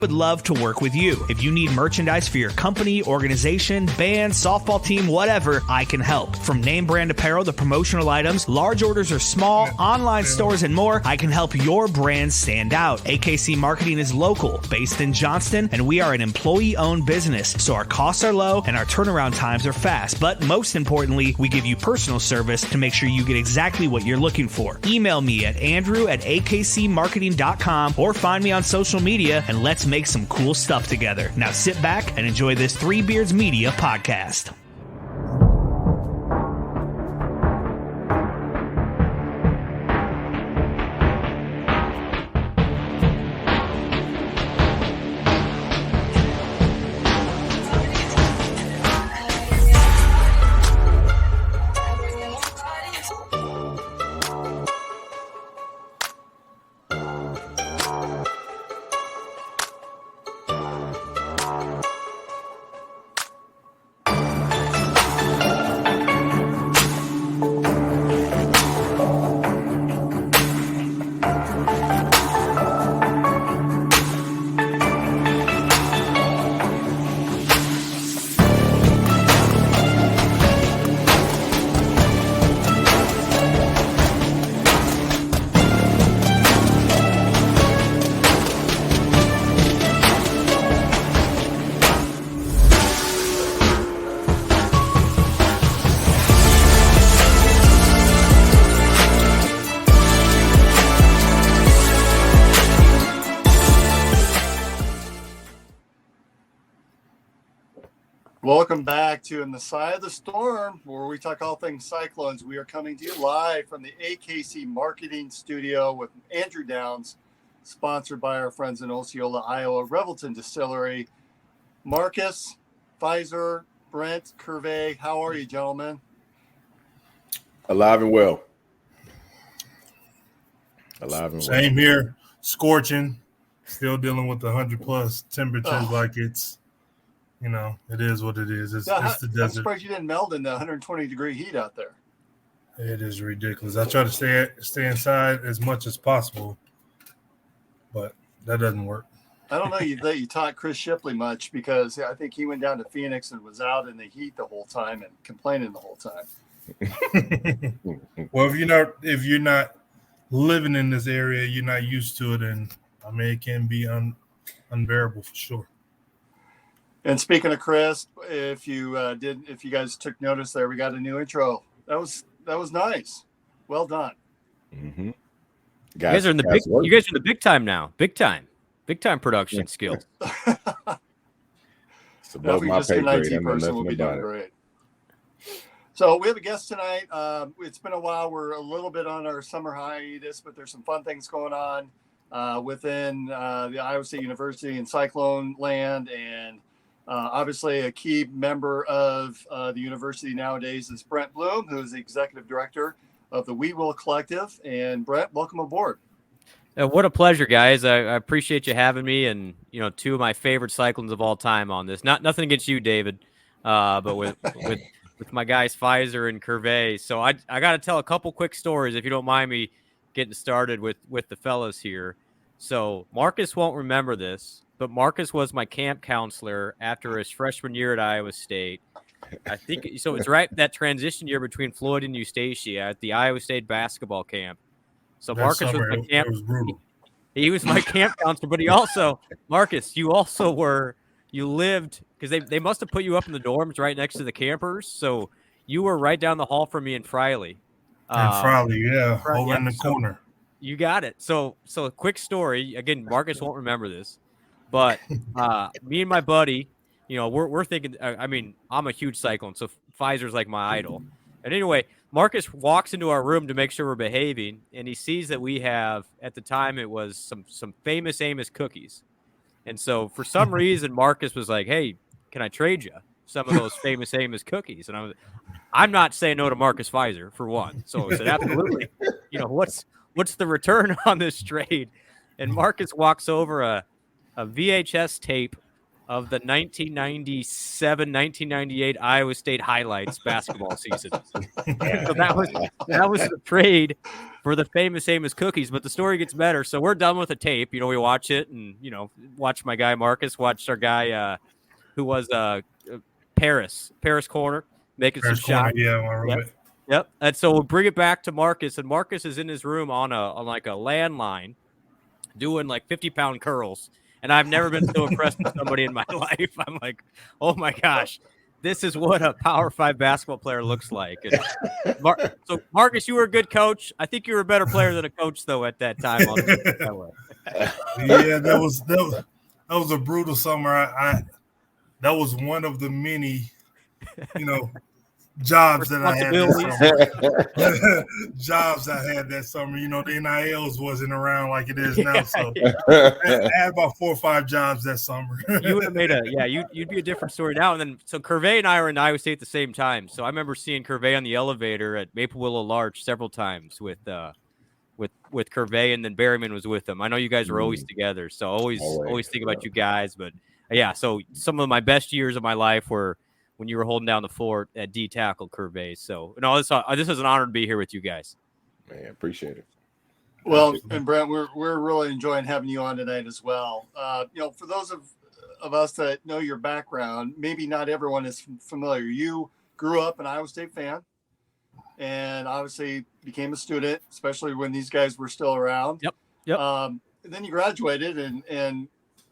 would love to work with you. If you need merchandise for your company, organization, band, softball team, whatever, I can help. From name brand apparel to promotional items, large orders or small, online stores and more, I can help your brand stand out. AKC Marketing is local, based in Johnston, and we are an employee-owned business, so our costs are low and our turnaround times are fast. But most importantly, we give you personal service to make sure you get exactly what you're looking for. Email me at andrew@akcmarketing.com or find me on social media and let's make some cool stuff together. Now sit back and enjoy this Three Beards Media podcast. Welcome back to In the Side of the Storm, where we talk all things Cyclones. We are coming to you live from the AKC Marketing Studio with Andrew Downs, sponsored by our friends in Osceola, Iowa, Revelton Distillery. Marcus, Pfizer, Brent, Curvey, how are you, gentlemen? Alive and well. Alive and well. Same here. Scorching. Still dealing with the 100+ temperatures like it's, you know, it is what it is. It's the desert. I'm surprised you didn't melt in the 120-degree heat out there. It is ridiculous. I try to stay inside as much as possible, but that doesn't work. I don't know that you taught Chris Shipley much, because I think he went down to Phoenix and was out in the heat the whole time and complaining the whole time. Well, if you're not living in this area, you're not used to it, and I mean it can be unbearable for sure. And speaking of Chris, if you guys took notice there, we got a new intro. That was nice. Well done. Mm-hmm. You guys are in the big time now. Big time production skills. It's above my pay grade. I'm nothing will be about doing it. great. So we have a guest tonight. It's been a while. We're a little bit on our summer hiatus, but there's some fun things going on within the Iowa State University and Cyclone land, and obviously a key member of the university nowadays is Brent Blum, who is the executive director of the We Will Collective. And Brent, welcome aboard. What a pleasure, guys. I appreciate you having me, and two of my favorite Cyclones of all time on this. Nothing against you, David, but with my guys Pfizer and Curvey. So I got to tell a couple quick stories, if you don't mind me getting started with the fellas here. So Marcus won't remember this, but Marcus was my camp counselor after his freshman year at Iowa State. I think so. It's right that transition year between Floyd and Eustacia at the Iowa State basketball camp. So That Marcus summer, was my camp. It was brutal. He was my camp counselor, but he also, Marcus, you lived, because they must have put you up in the dorms right next to the campers. So you were right down the hall from me in Friley. Over in the corner. You got it. So a quick story. Again, Marcus won't remember this, but me and my buddy, we're thinking. I mean, I'm a huge Cyclone, so Pfizer's like my idol. And anyway, Marcus walks into our room to make sure we're behaving, and he sees that we have, at the time, it was some famous Amos cookies. And so for some reason, Marcus was like, "Hey, can I trade you some of those famous Amos cookies?" And I'm not saying no to Marcus Pfizer, for one. So I said, absolutely. What's the return on this trade? And Marcus walks over a VHS tape of the 1997-1998 Iowa State highlights basketball season. So that was the trade for the famous Amos cookies. But the story gets better. So we're done with the tape. We watch it and, watch my guy Marcus, watch our guy who was Paris Corner making some shots. Yeah, Yep. And so we'll bring it back to Marcus, and Marcus is in his room on like a landline doing like 50-pound curls. And I've never been so impressed with somebody in my life. I'm like, oh my gosh, this is what a Power 5 basketball player looks like. So Marcus, you were a good coach. I think you were a better player than a coach though at that time. Yeah, that was a brutal summer. That was one of the many, jobs that I had that summer. Jobs I had that summer. The NILs wasn't around like it is now. So I had about 4 or 5 jobs that summer. You would have made you'd be a different story now. And then so Curvey and I were in Iowa State at the same time. So I remember seeing Curvey on the elevator at Maple Willow Larch several times with Curvey, and then Berryman was with them. I know you guys were always together. So always think about you guys. But yeah, so some of my best years of my life were when you were holding down the fort at D tackle Curvey. So no, this is an honor to be here with you guys. Man, appreciate it. Well, and Brent, we're really enjoying having you on tonight as well. For those of us that know your background, maybe not everyone is familiar. You grew up an Iowa State fan, and obviously became a student, especially when these guys were still around. Yep. Then you graduated, and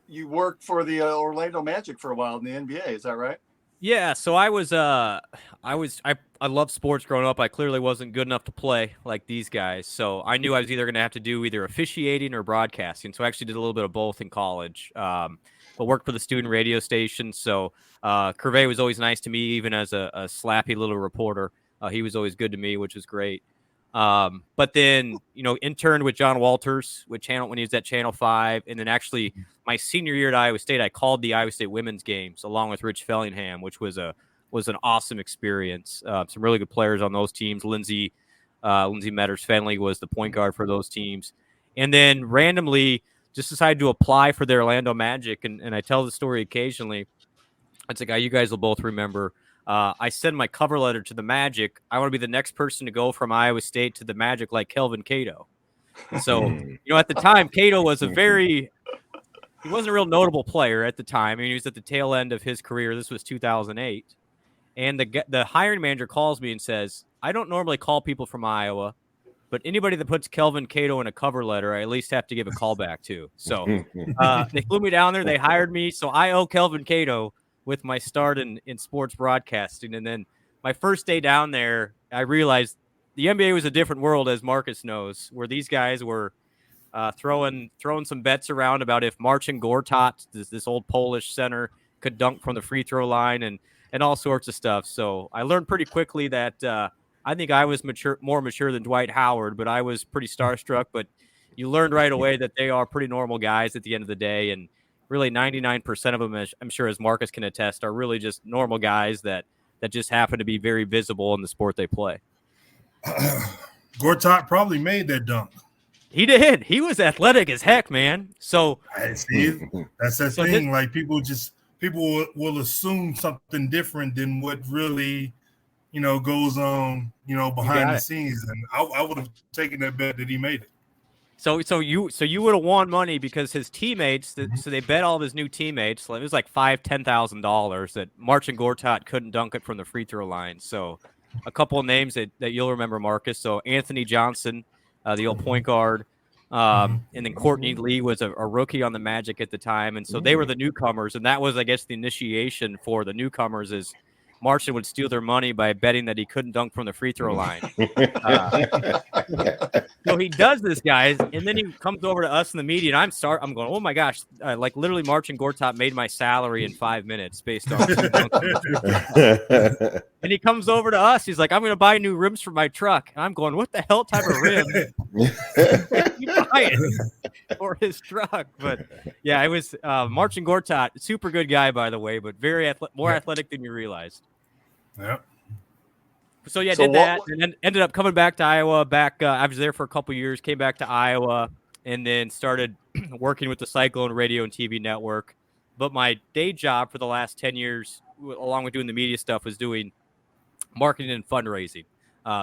you worked for the Orlando Magic for a while in the NBA. Is that right? Yeah, so I loved sports growing up. I clearly wasn't good enough to play like these guys. So I knew I was either going to have to do either officiating or broadcasting. So I actually did a little bit of both in college. But worked for the student radio station. So Curvey was always nice to me, even as a slappy little reporter. He was always good to me, which was great. But then, interned with John Walters when he was at Channel 5. And then actually my senior year at Iowa State, I called the Iowa State women's games along with Rich Fellingham, which was an awesome experience. Some really good players on those teams. Lindsay Metters Fenley was the point guard for those teams. And then randomly just decided to apply for the Orlando Magic. And I tell the story occasionally. It's a guy you guys will both remember. I send my cover letter to the Magic. I want to be the next person to go from Iowa State to the Magic like Kelvin Cato. So, at the time, Cato was he wasn't a real notable player at the time. I mean, he was at the tail end of his career. This was 2008. And the hiring manager calls me and says, I don't normally call people from Iowa, but anybody that puts Kelvin Cato in a cover letter, I at least have to give a call back to. So they flew me down there. They hired me. So I owe Kelvin Cato with my start in sports broadcasting. And then my first day down there, I realized the NBA was a different world, as Marcus knows, where these guys were throwing some bets around about if Marcin Gortat, this old Polish center, could dunk from the free throw line and all sorts of stuff. So I learned pretty quickly that I think I was more mature than Dwight Howard, but I was pretty starstruck. But you learned right away that they are pretty normal guys at the end of the day. And really 99% of them, as I'm sure as Marcus can attest, are really just normal guys that just happen to be very visible in the sport they play. Gortat probably made that dunk. He did. He was athletic as heck, man. So I see. That's the thing. Like people will assume something different than what really, goes on, behind the scenes. And I would have taken that bet that he made it. So you would have won money because his teammates, so they bet all of his new teammates. So it was like $10,000 that Marcin Gortat couldn't dunk it from the free throw line. So a couple of names that you'll remember, Marcus. So Anthony Johnson, the old point guard, and then Courtney Lee was a rookie on the Magic at the time, and so they were the newcomers, and that was, I guess, the initiation for the newcomers is Marcin would steal their money by betting that he couldn't dunk from the free throw line. So he does this, guys, and then he comes over to us in the media, and I'm going, oh my gosh, like literally Marcin Gortat made my salary in 5 minutes based on and he comes over to us. He's like, I'm going to buy new rims for my truck. And I'm going, what the hell type of rim you buying for his truck? But yeah, it was Marcin Gortat, super good guy, by the way, but very more athletic than you realized. Yep. So yeah, did that, and then ended up coming back to Iowa. I was there for a couple years, came back to Iowa, and then started working with the Cyclone Radio and TV network. But my day job for the last 10 years, along with doing the media stuff, was doing marketing and fundraising.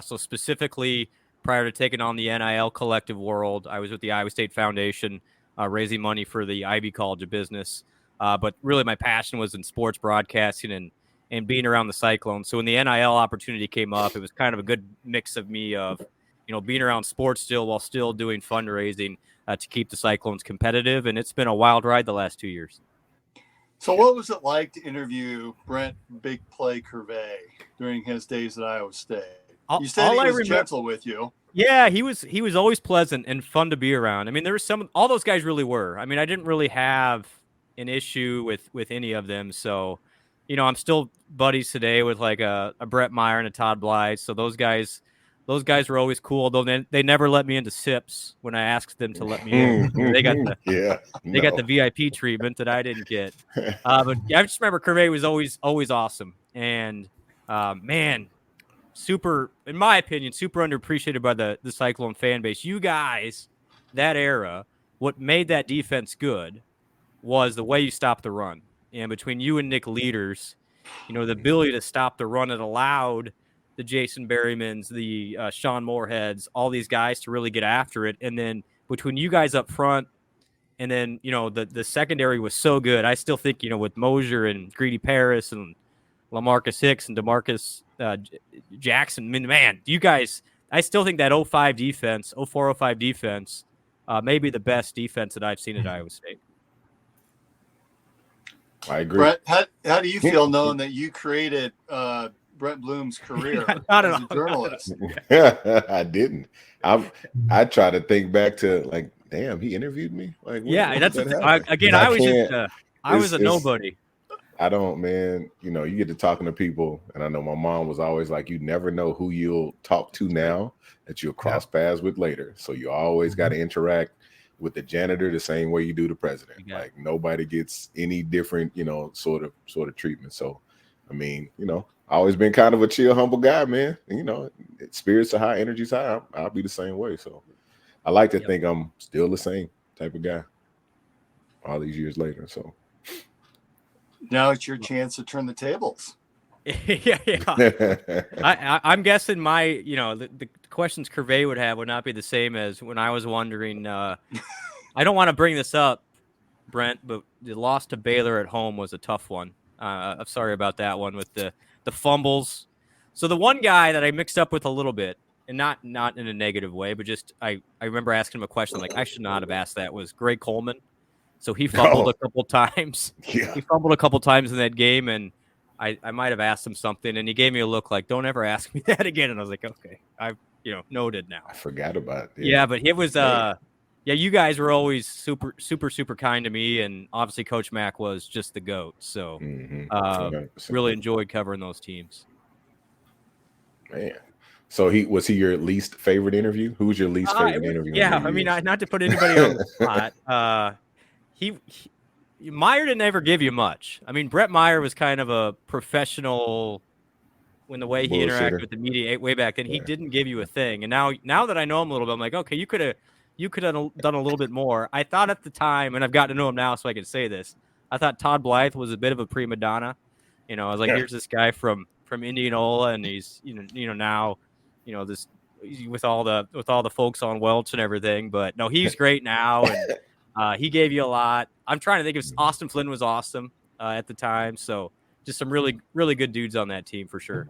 So specifically, prior to taking on the NIL collective world, I was with the Iowa State Foundation, raising money for the Ivy College of Business. But really, my passion was in sports broadcasting and being around the Cyclones. So when the NIL opportunity came up, it was kind of a good mix of me of, being around sports still while still doing fundraising to keep the Cyclones competitive. And it's been a wild ride the last 2 years. So what was it like to interview Brent Big Play Curvey during his days at Iowa State? You said he was gentle with you. Yeah, he was always pleasant and fun to be around. I mean, there was all those guys really were. I mean, I didn't really have an issue with any of them. So, I'm still buddies today with like a Brett Meyer and a Todd Blythe. So those guys were always cool. Though they never let me into SIPs when I asked them to let me in. They got the VIP treatment that I didn't get. But I just remember Curvey was always awesome. And man, super, in my opinion, super underappreciated by the Cyclone fan base. You guys, that era, what made that defense good was the way you stopped the run. And between you and Nick Leaders, the ability to stop the run, it allowed the Jason Berrymans, the Sean Moorheads, all these guys to really get after it. And then between you guys up front, and then, the secondary was so good. I still think, with Mosier and Greedy Paris and LaMarcus Hicks and DeMarcus Jackson, man, you guys, I still think that 05 defense, 04-05 defense, may be the best defense that I've seen at Iowa State. I agree. Brent, how do you feel knowing that you created Brent Blum's career as a journalist? I didn't. I try to think back to like, damn, he interviewed me. Like, I was a nobody. I don't, man. You get to talking to people, and I know my mom was always like, you never know who you'll talk to now that you'll cross paths with later. So you always got to interact with the janitor the same way you do the president. Like nobody gets any different, sort of treatment. So, I mean, always been kind of a chill, humble guy, man. And, spirits are high, energy's high. I'll be the same way. So I like to think I'm still the same type of guy all these years later. So now it's your chance to turn the tables. yeah. I'm guessing my, the questions Curvey would have would not be the same as when I was wondering. I don't want to bring this up, Brent, but the loss to Baylor at home was a tough one. I'm sorry about that one with the fumbles. So the one guy that I mixed up with a little bit, and not in a negative way, but just I remember asking him a question like I should not have asked that, was Greg Coleman. So he fumbled a couple times. Yeah. He fumbled a couple times in that game, and I might have asked him something, and he gave me a look like, don't ever ask me that again. And I was like, okay, I've noted now. I forgot about it. Yeah, but it was you guys were always super, super, super kind to me, and obviously Coach Mack was just the GOAT. So really enjoyed covering those teams. Man. So was he your least favorite interview? Who was your least favorite interview? Yeah, I mean, not to put anybody on the spot. Meyer didn't ever give you much. I mean, Brett Meyer was kind of a professional when the way he interacted with the media way back then. He didn't give you a thing. And now that I know him a little bit, I'm like, okay, you could have done a little bit more. I thought at the time, and I've gotten to know him now, so I can say this. I thought Todd Blythe was a bit of a prima donna. I was like, here's this guy from Indianola, and he's now this with all the folks on Welch and everything. But no, he's great now, and he gave you a lot. I'm trying to think if Austin Flynn was awesome at the time. So just some really, really good dudes on that team for sure.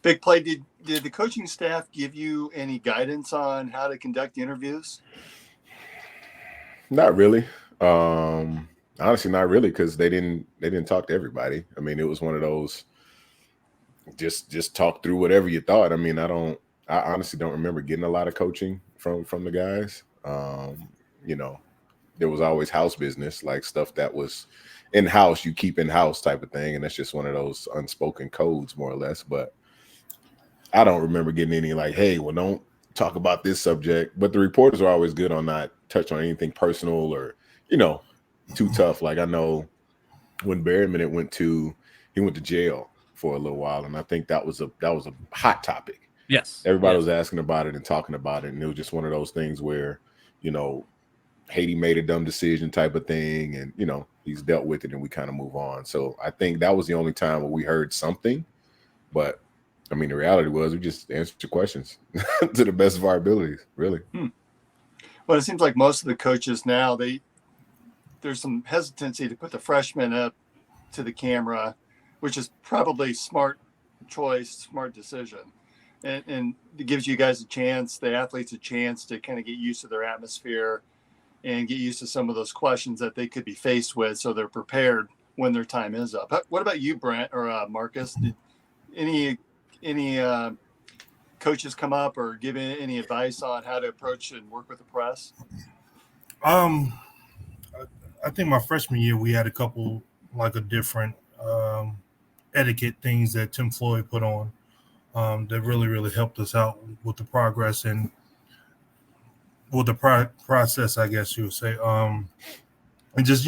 Big Play, did the coaching staff give you any guidance on how to conduct interviews? Not really. Honestly, not really, because they didn't talk to everybody. I mean, it was one of those just talk through whatever you thought. I mean, I honestly don't remember getting a lot of coaching from the guys. There was always house business, like stuff that was in-house, you keep in-house type of thing. And that's just one of those unspoken codes, more or less. But I don't remember getting any like, hey, well, don't talk about this subject. But the reporters are always good on not touch on anything personal or, too tough. Like I know when Berryman went to jail for a little while. And I think that was a hot topic. Yes. Everybody was asking about it and talking about it. And it was just one of those things where, Haiti made a dumb decision type of thing, and he's dealt with it, and we kind of move on. So I think that was the only time where we heard something, but I mean, the reality was we just answered your questions to the best of our abilities, really. Well, it seems like most of the coaches now, there's some hesitancy to put the freshmen up to the camera, which is probably smart choice, smart decision. And it gives you guys the athletes a chance to kind of get used to their atmosphere and get used to some of those questions that they could be faced with, so they're prepared when their time is up. What about you, Brent or Marcus? Did any coaches come up or give any advice on how to approach and work with the press? I think my freshman year we had a couple a different etiquette things that Tim Floyd put on that really helped us out with the progress and with the process, I guess you would say. And just,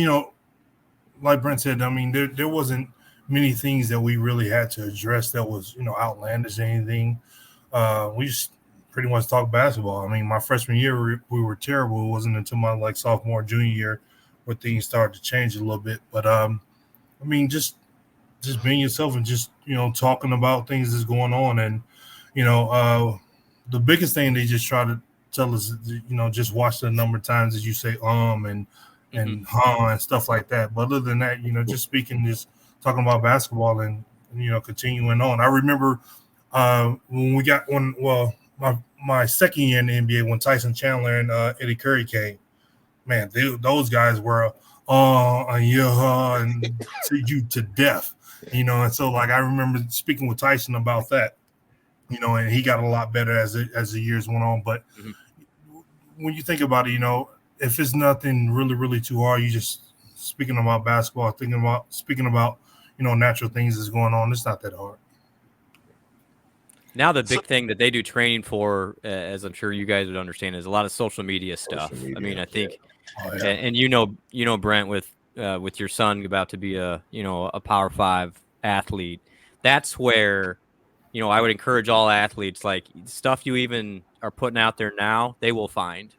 like Brent said, I mean, there wasn't many things that we really had to address that was, outlandish or anything. We just pretty much talked basketball. I mean, my freshman year, we were terrible. It wasn't until my sophomore, junior year where things started to change a little bit. But, I mean, just being yourself and just, talking about things that's going on. And, the biggest thing they just try to tell us, just watch the number of times as you say and and stuff like that. But other than that, just talking about basketball and continuing on. I remember my second year in the NBA when Tyson Chandler and Eddie Curry came. Man, those guys were and to you to death, And so I remember speaking with Tyson about that. And he got a lot better as the years went on. But when you think about it, if it's nothing really, really too hard, you just speaking about basketball, speaking about natural things that's going on. It's not that hard. Now the big thing that they do training for, as I'm sure you guys would understand, is a lot of social media stuff. I mean, I think, and Brent, with your son about to be a Power 5 athlete, that's where. I would encourage all athletes, stuff you even are putting out there now, they will find.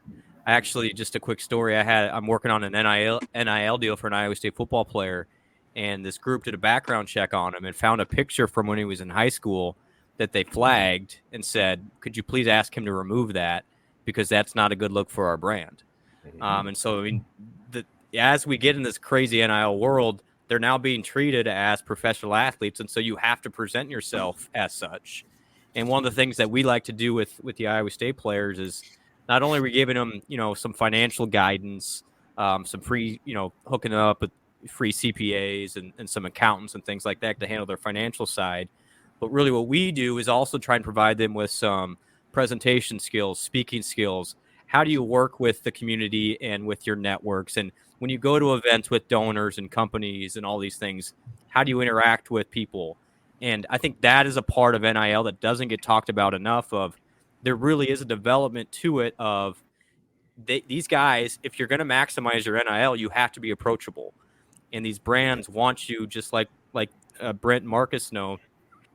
Actually, just a quick story. I'm working on an NIL deal for an Iowa State football player, and this group did a background check on him and found a picture from when he was in high school that they flagged and said, could you please ask him to remove that because that's not a good look for our brand. And so, I mean, as we get in this crazy NIL world, they're now being treated as professional athletes, and so you have to present yourself as such. And one of the things that we like to do with the Iowa State players is not only are we giving them, some financial guidance, some free, hooking up with free CPAs and some accountants and things like that to handle their financial side, but really what we do is also try and provide them with some presentation skills, speaking skills. How do you work with the community and with your networks? And when you go to events with donors and companies and all these things, how do you interact with people? And I think that is a part of NIL that doesn't get talked about enough. There really is a development to it of these guys, if you're going to maximize your NIL, you have to be approachable. And these brands want you, just like Brent and Marcus know,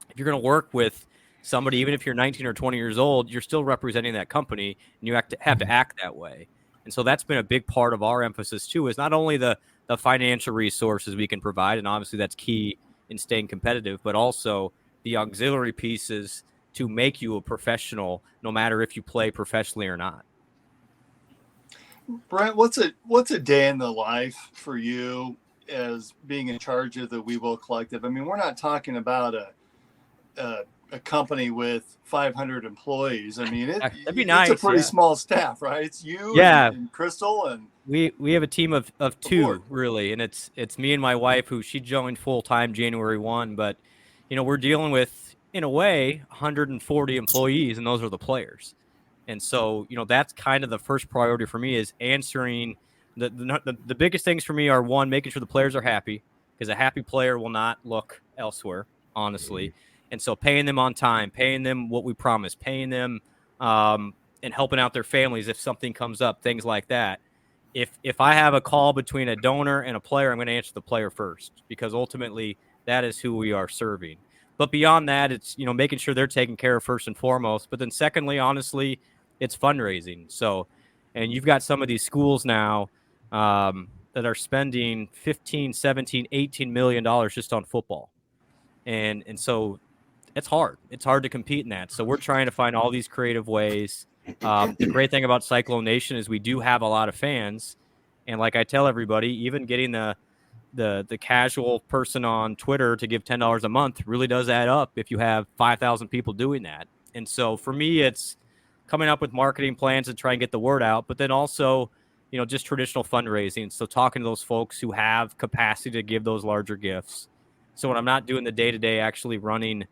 if you're going to work with somebody, even if you're 19 or 20 years old, you're still representing that company, and you have to act that way. And so that's been a big part of our emphasis too, is not only the financial resources we can provide, and obviously that's key in staying competitive, but also the auxiliary pieces to make you a professional, no matter if you play professionally or not. Brent, what's a day in the life for you as being in charge of the We Will Collective? I mean, we're not talking about a company with 500 employees. I mean, that'd be nice. It's a pretty small staff, right? It's you and Crystal, and we have a team of two really, and it's me and my wife, who she joined full time January 1. But we're dealing with, in a way, 140 employees, and those are the players. And so that's kind of the first priority for me, is answering the biggest things for me are, one, making sure the players are happy, because a happy player will not look elsewhere, honestly. And so paying them on time, paying them what we promised, paying them and helping out their families if something comes up, things like that. If I have a call between a donor and a player, I'm going to answer the player first, because ultimately that is who we are serving. But beyond that, it's, making sure they're taken care of first and foremost. But then secondly, honestly, it's fundraising. So And you've got some of these schools now that are spending 15, 17, 18 million dollars just on football. And so it's hard. It's hard to compete in that. So we're trying to find all these creative ways. The great thing about Cyclone Nation is we do have a lot of fans. And like I tell everybody, even getting the casual person on Twitter to give $10 a month really does add up if you have 5,000 people doing that. And so for me, it's coming up with marketing plans and try and get the word out, but then also, just traditional fundraising. So talking to those folks who have capacity to give those larger gifts. So when I'm not doing the day-to-day actually running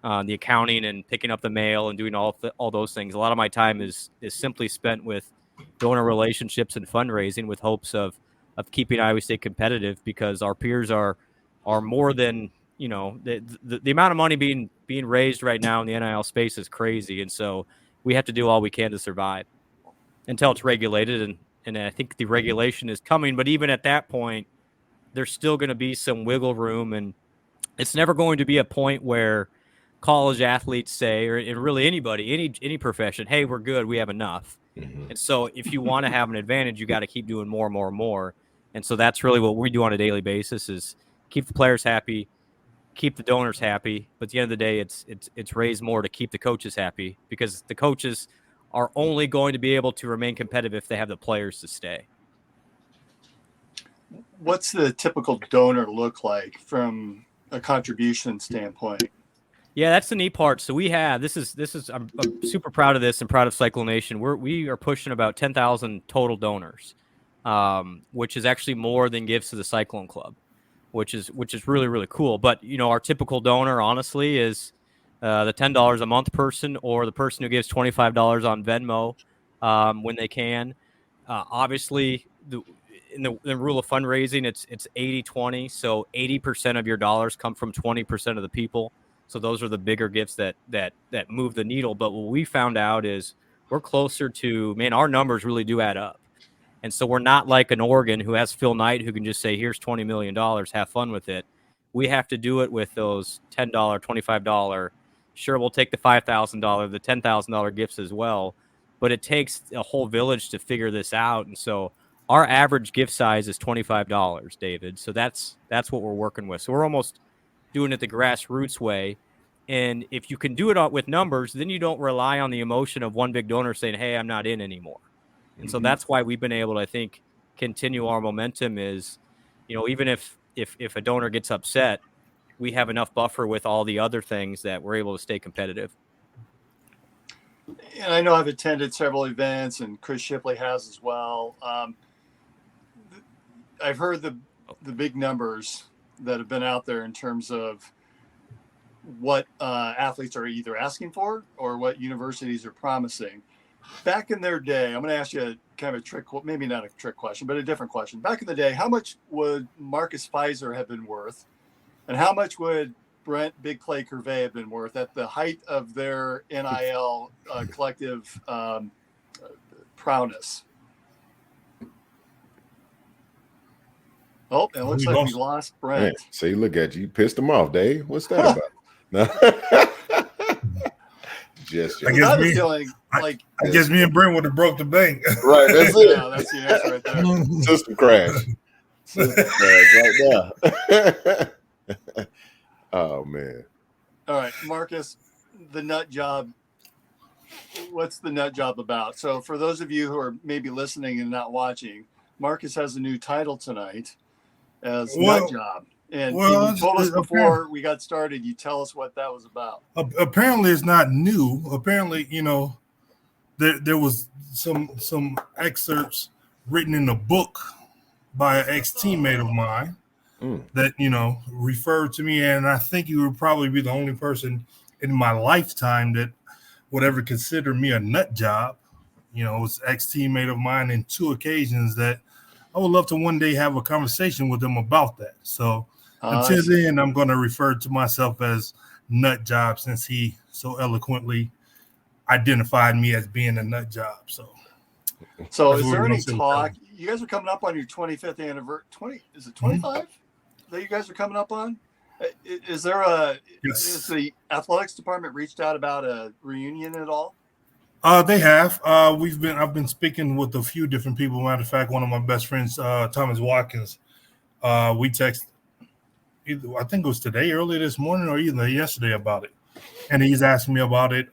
the accounting and picking up the mail and doing all those things, a lot of my time is simply spent with donor relationships and fundraising with hopes of keeping Iowa State competitive, because our peers are more than, the amount of money being raised right now in the NIL space is crazy. And so we have to do all we can to survive until it's regulated. And I think the regulation is coming, but even at that point, there's still going to be some wiggle room, and it's never going to be a point where college athletes say, or really anybody, any profession, hey, we're good, we have enough. Mm-hmm. And so if you want to have an advantage, you got to keep doing more and more and more. And so that's really what we do on a daily basis, is keep the players happy, keep the donors happy. But at the end of the day, it's raised more to keep the coaches happy, because the coaches are only going to be able to remain competitive if they have the players to stay. What's the typical donor look like from a contribution standpoint? Yeah, that's the neat part. So we have I'm super proud of this and proud of Cyclone Nation. We are pushing about 10,000 total donors, which is actually more than gives to the Cyclone Club, which is really, really cool. But our typical donor, honestly, is the $10 a month person, or the person who gives $25 on Venmo when they can. Obviously, in the rule of fundraising, it's 80-20. So 80% of your dollars come from 20% of the people. So those are the bigger gifts that move the needle. But what we found out is we're closer to, our numbers really do add up. And so we're not like an Oregon who has Phil Knight who can just say, here's $20 million, have fun with it. We have to do it with those $10, $25. Sure, we'll take the $5,000, the $10,000 gifts as well. But it takes a whole village to figure this out. And so our average gift size is $25, David. So that's what we're working with. So we're almost doing it the grassroots way. And if you can do it with numbers, then you don't rely on the emotion of one big donor saying, hey, I'm not in anymore. And so that's why we've been able to, I think, continue our momentum is, even if a donor gets upset, we have enough buffer with all the other things that we're able to stay competitive. And I know I've attended several events, and Chris Shipley has as well. I've heard the big numbers that have been out there in terms of what athletes are either asking for or what universities are promising. Back in their day, I'm going to ask you kind of a trick, maybe not a trick question, but a different question. Back in the day, how much would Marcus Pfizer have been worth, and how much would Brent Big Clay Curvey have been worth at the height of their NIL collective prowess? Oh, it looks like we lost Brent. Man, see, look at you. You pissed him off, Dave. What's that about? No. I guess me and Brent would have broke the bank. Right, that's it. Yeah, that's the answer right there. System crash. System crash right now. Oh, man. All right, Marcus, the nut job. What's the nut job about? So for those of you who are maybe listening and not watching, Marcus has a new title tonight as Nut Job. And you told us before we got started, you tell us what that was about. Apparently it's not new. Apparently, there was some excerpts written in a book by an ex-teammate of mine that, referred to me. And I think you would probably be the only person in my lifetime that would ever consider me a nut job. It was an ex-teammate of mine in 2 occasions that I would love to one day have a conversation with him about that. So until then, I'm going to refer to myself as Nut Job, since he so eloquently identified me as being a nut job. So is there any talk? You guys are coming up on your 25th anniversary. Is it 25 that you guys are coming up on? Is there has the athletics department reached out about a reunion at all? They have. I've been speaking with a few different people. Matter of fact, one of my best friends, Thomas Watkins, we text. I think it was today, earlier this morning, or either yesterday about it, and he's asking me about it.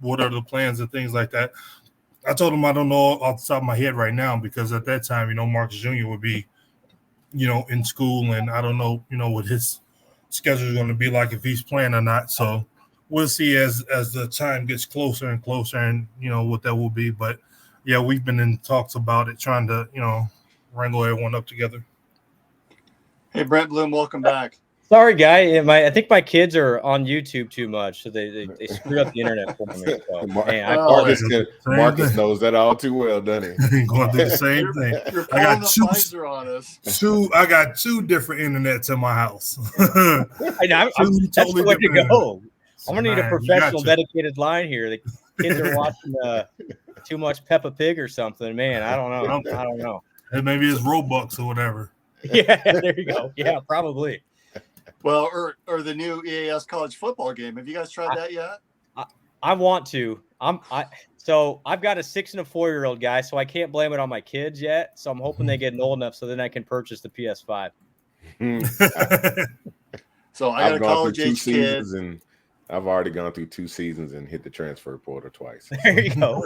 What are the plans and things like that. I told him I don't know off the top of my head right now because at that time, Marcus Jr. would be, in school, and I don't know, what his schedule is going to be like if he's playing or not. So we'll see as the time gets closer and closer, and what that will be. But yeah, we've been in talks about it, trying to wrangle everyone up together. Hey, Brent Blum, welcome back. Sorry, guy. I think my kids are on YouTube too much, so they screwed up the internet for me. So, Marcus knows that all too well, doesn't he? Going through the same thing. You're pulling the Pfizer on us. I got two different internets in my house. That's the way to go. I'm gonna need a professional, dedicated line here. The kids are watching too much Peppa Pig or something. Man, I don't know. And maybe it's Robux or whatever. Yeah, there you go. Yeah, probably. Well, or the new EAS college football game. Have you guys tried that yet? I want to. So I've got a 6 and a 4-year-old guy, so I can't blame it on my kids yet. So I'm hoping they get old enough so then I can purchase the PS5. So I got a college age kid, and I've already gone through 2 seasons and hit the transfer portal twice. There you go.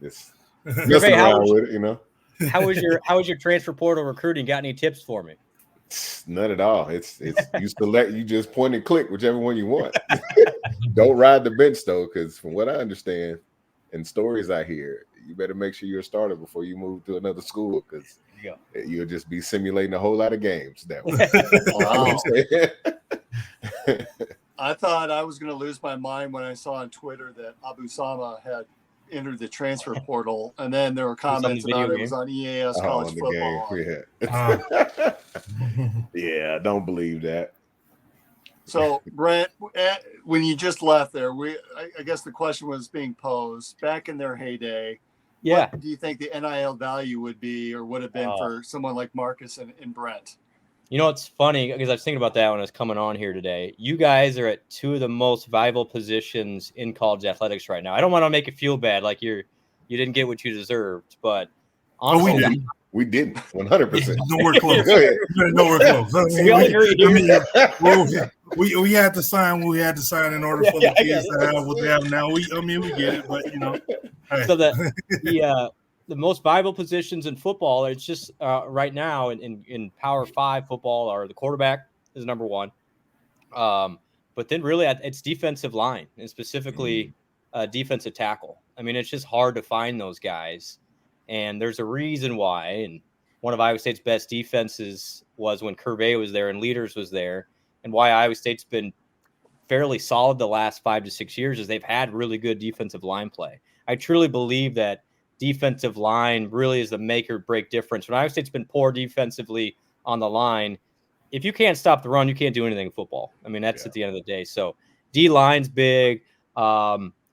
Just messing around with it, How was your transfer portal recruiting? Got any tips for me? None at all. It's you select, you just point and click whichever one you want. Don't ride the bench though, because from what I understand and stories I hear, you better make sure you're a starter before you move to another school, because you'll just be simulating a whole lot of games that way. I thought I was going to lose my mind when I saw on Twitter that Abu Sama had entered the transfer portal, and then there were comments about it was on EAS college football. Yeah, don't believe that. So, Brent, when you just left there, I guess the question was being posed back in their heyday. Yeah. What do you think the NIL value would be or would have been for someone like Marcus and Brent? It's funny because I was thinking about that when I was coming on here today. You guys are at 2 of the most viable positions in college athletics right now. I don't want to make it feel bad, like you didn't get what you desered, but honestly, we didn't 100%. Nowhere close. Nowhere close. We had to sign what we had to sign in order for the kids to have what they have now. We get it, but Hey. So the most viable positions in football, it's just right now in Power 5 football, are the quarterback is number 1. But then really it's defensive line, and specifically defensive tackle. I mean, it's just hard to find those guys. And there's a reason why. And one of Iowa State's best defenses was when Curvey was there and Leaders was there. And why Iowa State's been fairly solid the last 5 to 6 years is they've had really good defensive line play. I truly believe that defensive line really is the make or break difference. When Iowa State's been poor defensively on the line, if you can't stop the run, you can't do anything in football. I mean, that's at the end of the day. So D-line's big.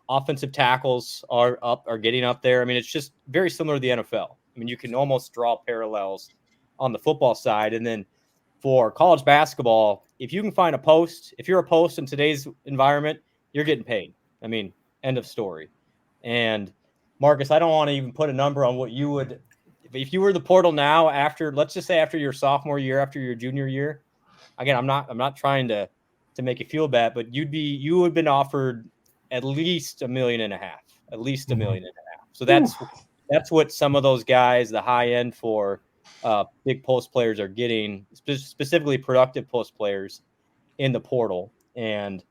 Offensive tackles are getting up there. I mean, it's just very similar to the NFL. I mean, you can almost draw parallels on the football side. And then for college basketball, if you can find a post, if you're a post in today's environment, you're getting paid. I mean, end of story. And Marcus, I don't want to even put a number on what you would, if you were the portal now let's just say after your sophomore year, after your junior year. Again, I'm not trying to make you feel bad, but you would have been offered at least $1.5 million, at least $1.5 million. So that's what some of those guys, the high end for big post players, are getting, specifically productive post players in the portal. And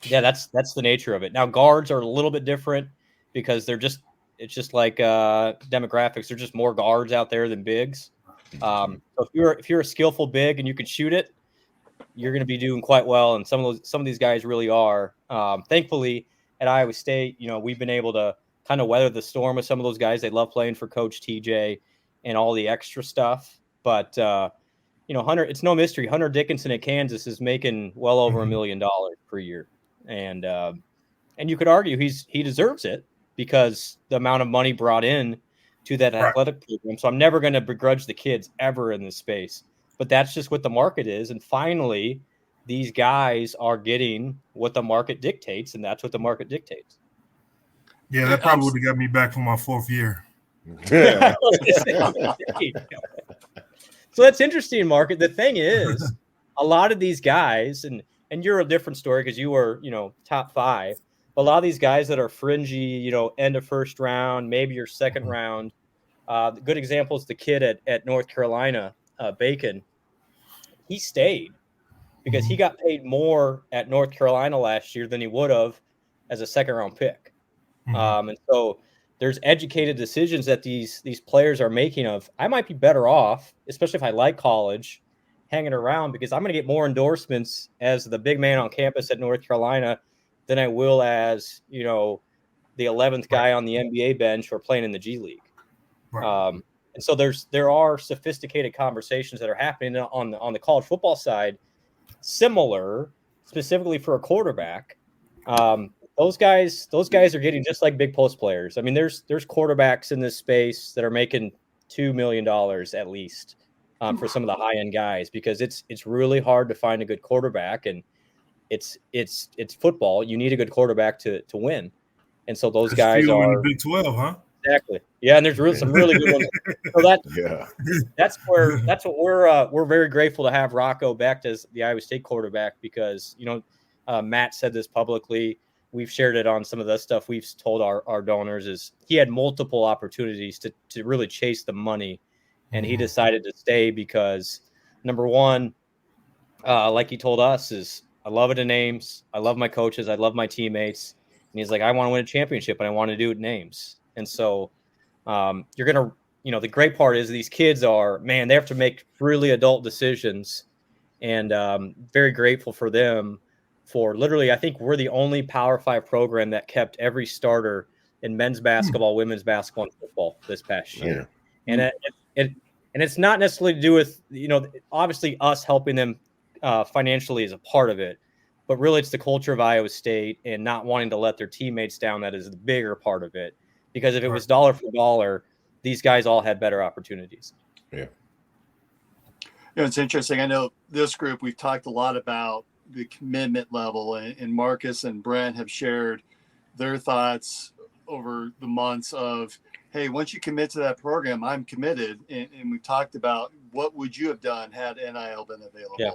yeah, that's the nature of it. Now guards are a little bit different because it's just like demographics. There's just more guards out there than bigs. So if you're a skillful big and you can shoot it, you're going to be doing quite well. And some of these guys really are. Thankfully, at Iowa State, we've been able to kind of weather the storm with some of those guys. They love playing for Coach TJ and all the extra stuff. But Hunter, it's no mystery. Hunter Dickinson at Kansas is making well over $1 million per year, and you could argue he deserves it because the amount of money brought in to that athletic program. So I'm never going to begrudge the kids ever in this space. But that's just what the market is. And finally, these guys are getting what the market dictates, and that's what the market dictates. Yeah, that probably would have got me back for my 4th year. Yeah. So that's interesting, Mark. The thing is, a lot of these guys, and you're a different story because you were, top 5. But a lot of these guys that are fringy, end of first round, maybe your second round. The good example is the kid at North Carolina, Bacon. He stayed because he got paid more at North Carolina last year than he would have as a second round pick. And so there's educated decisions that these players are making of, I might be better off, especially if I like college, hanging around because I'm going to get more endorsements as the big man on campus at North Carolina than I will as, the 11th guy on the NBA bench or playing in the G League. Right. And so there are sophisticated conversations that are happening on the college football side, similar specifically for a quarterback. Those guys are getting just like big post players. I mean, there's quarterbacks in this space that are making $2 million at least for some of the high end guys because it's really hard to find a good quarterback, and it's football. You need a good quarterback to win, and so those guys are in the Big 12, huh? Exactly. Yeah, and there's some really good ones. So that's what we're very grateful to have Rocco back as the Iowa State quarterback because Matt said this publicly. We've shared it on some of the stuff we've told our donors is he had multiple opportunities to really chase the money, and he decided to stay because number one, like he told us, is I love it in names. I love my coaches. I love my teammates. And he's like, I want to win a championship and I want to do it in names. And so you're going to, the great part is these kids they have to make really adult decisions, and very grateful for them for literally, I think we're the only Power 5 program that kept every starter in men's basketball, women's basketball, and football this past year. Yeah. And it's not necessarily to do with, obviously us helping them financially is a part of it, but really it's the culture of Iowa State and not wanting to let their teammates down. That is the bigger part of it. Because if it was dollar for dollar, these guys all had better opportunities. Yeah. It's interesting. I know this group, we've talked a lot about the commitment level, and Marcus and Brent have shared their thoughts over the months of, hey, once you commit to that program, I'm committed. And we talked about what would you have done had NIL been available. Yeah.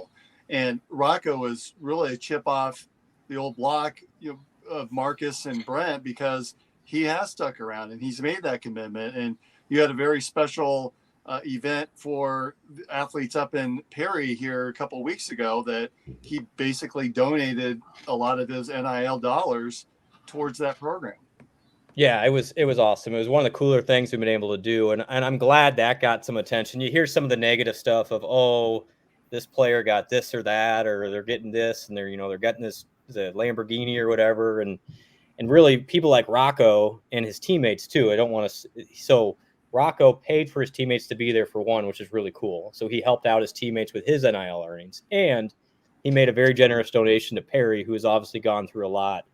And Rocco was really a chip off the old block of Marcus and Brent because he has stuck around and he's made that commitment. And you had a very special event for athletes up in Perry here a couple of weeks ago that he basically donated a lot of his NIL dollars towards that program. Yeah, it was awesome. It was one of the cooler things we've been able to do. And I'm glad that got some attention. You hear some of the negative stuff of, oh, this player got this or that, or they're getting this and they're getting this the Lamborghini or whatever. And really people like Rocco and his teammates too. I don't want to. So Rocco paid for his teammates to be there for one, which is really cool. So he helped out his teammates with his NIL earnings, and he made a very generous donation to Perry, who has obviously gone through a lot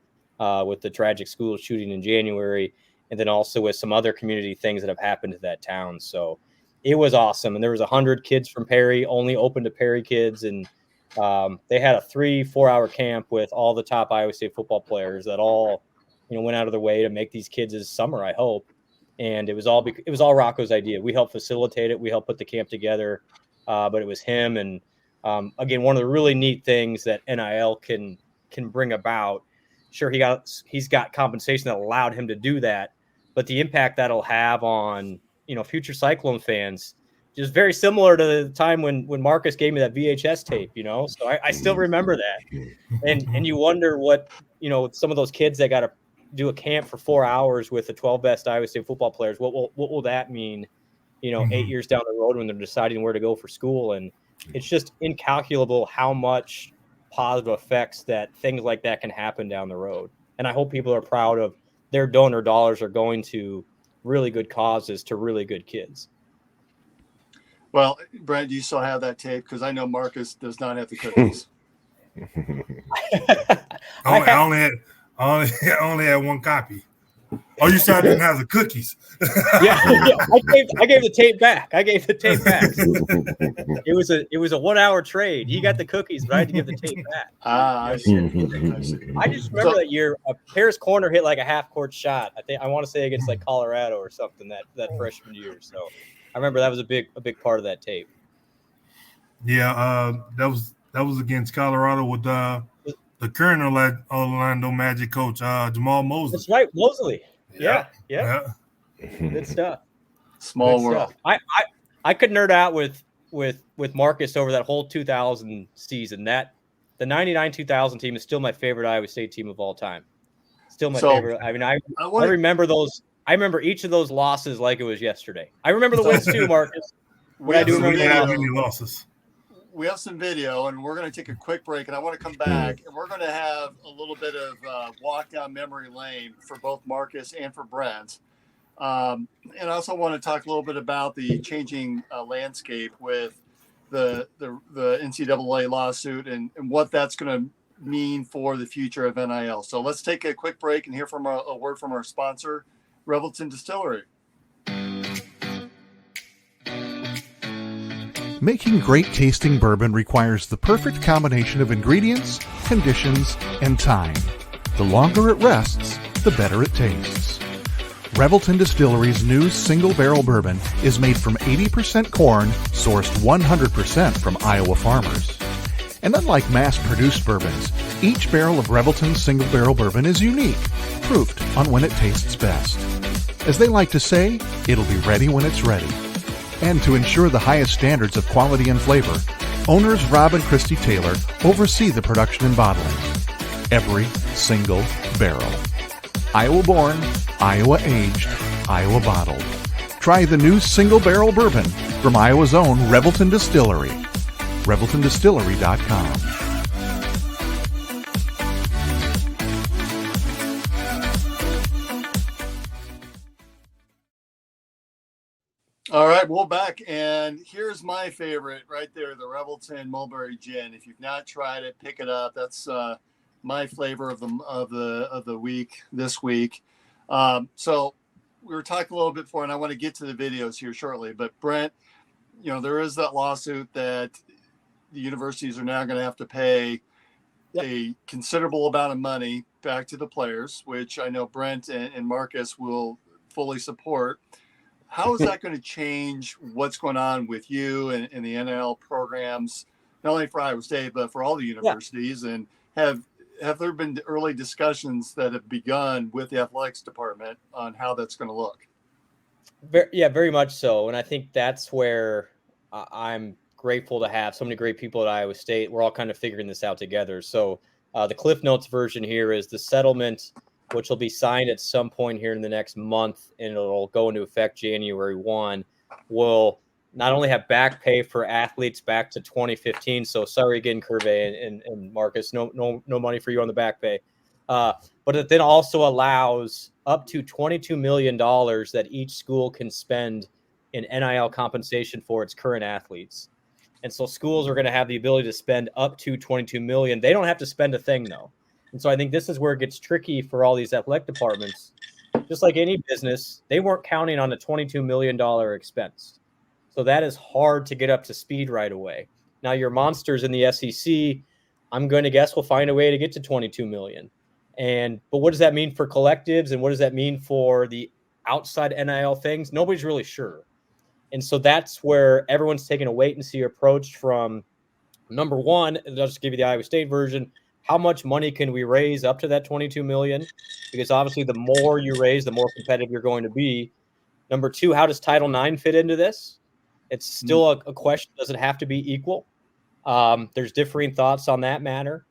with the tragic school shooting in January, and then also with some other community things that have happened to that town. So it was awesome. And there was 100 kids from Perry, only open to Perry kids. And they had a 3-4 hour camp with all the top Iowa State football players that all, went out of their way to make these kids' summer, I hope. And it was all Rocco's idea. We helped facilitate it. We helped put the camp together, but it was him. And again, one of the really neat things that NIL can bring about. Sure, he's got compensation that allowed him to do that, but the impact that'll have on future Cyclone fans is very similar to the time when Marcus gave me that VHS tape. So I still remember that, and you wonder what some of those kids that got to do a camp for 4 hours with the 12 best Iowa State football players. What will that mean? 8 years down the road when they're deciding where to go for school, and it's just incalculable how much positive effects that things like that can happen down the road. And I hope people are proud of their donor dollars are going to really good causes to really good kids. Well, Brent, do you still have that tape? Because I know Marcus does not have the cookies. I only had one copy. Oh, you said I didn't have the cookies. Yeah. I gave the tape back. It was a 1 hour trade. He got the cookies, but I had to give the tape back. I see. I see. I just remember that year, Harris Corner hit like a half court shot. I want to say against like Colorado or something that freshman year. So I remember that was a big part of that tape. Yeah, that was against Colorado with the current Orlando Magic coach, Jamal Mosley. That's right, Mosley. Yeah. Good stuff. Small world. Stuff. I could nerd out with Marcus over that whole 2000 season. That the 99-2000 team is still my favorite Iowa State team of all time. Still my favorite. I mean, I remember those. I remember each of those losses like it was yesterday. I remember the wins too, Marcus. I do remember the losses. We have some video, and we're going to take a quick break, and I want to come back, and we're going to have a little bit of walk down memory lane for both Marcus and for Brent. And I also want to talk a little bit about the changing landscape with the NCAA lawsuit and what that's going to mean for the future of NIL. So let's take a quick break and hear from a word from our sponsor, Revelton Distillery. Making great tasting bourbon requires the perfect combination of ingredients, conditions, and time. The longer it rests, the better it tastes. Revelton Distillery's new single barrel bourbon is made from 80% corn, sourced 100% from Iowa farmers. And unlike mass-produced bourbons, each barrel of Revelton's single barrel bourbon is unique, proofed on when it tastes best. As they like to say, it'll be ready when it's ready. And to ensure the highest standards of quality and flavor, owners Rob and Christy Taylor oversee the production and bottling. Every single barrel. Iowa born, Iowa aged, Iowa bottled. Try the new single barrel bourbon from Iowa's own Revelton Distillery. ReveltonDistillery.com. All right, we're back, and here's my favorite right there, the Revelton Mulberry Gin. If you've not tried it, pick it up. That's my flavor of the week this week. So we were talking a little bit before, and I want to get to the videos here shortly. But Brent, there is that lawsuit that the universities are now going to have to pay a considerable amount of money back to the players, which I know Brent and Marcus will fully support. How is that going to change what's going on with you and the NIL programs, not only for Iowa State, but for all the universities? Yeah. And have there been early discussions that have begun with the athletics department on how that's going to look? Very much so. And I think that's where I'm grateful to have so many great people at Iowa State. We're all kind of figuring this out together. So the Cliff Notes version here is the settlement, which will be signed at some point here in the next month, and it'll go into effect January 1, will not only have back pay for athletes back to 2015. So sorry again, Curvey and Marcus, no money for you on the back pay. But it then also allows up to $22 million that each school can spend in NIL compensation for its current athletes. And so schools are going to have the ability to spend up to $22 million. They don't have to spend a thing, though. And so I think this is where it gets tricky for all these athletic departments. Just like any business, they weren't counting on a $22 million expense. So that is hard to get up to speed right away. Now, your monsters in the SEC, I'm going to guess, will find a way to get to $22 million. But what does that mean for collectives, and what does that mean for the outside NIL things? Nobody's really sure. And so that's where everyone's taking a wait-and-see approach from, number one, I'll just give you the Iowa State version, how much money can we raise up to that $22 million? Because obviously the more you raise, the more competitive you're going to be. Number two, how does Title IX fit into this? It's still a question. Does it have to be equal? There's differing thoughts on that matter.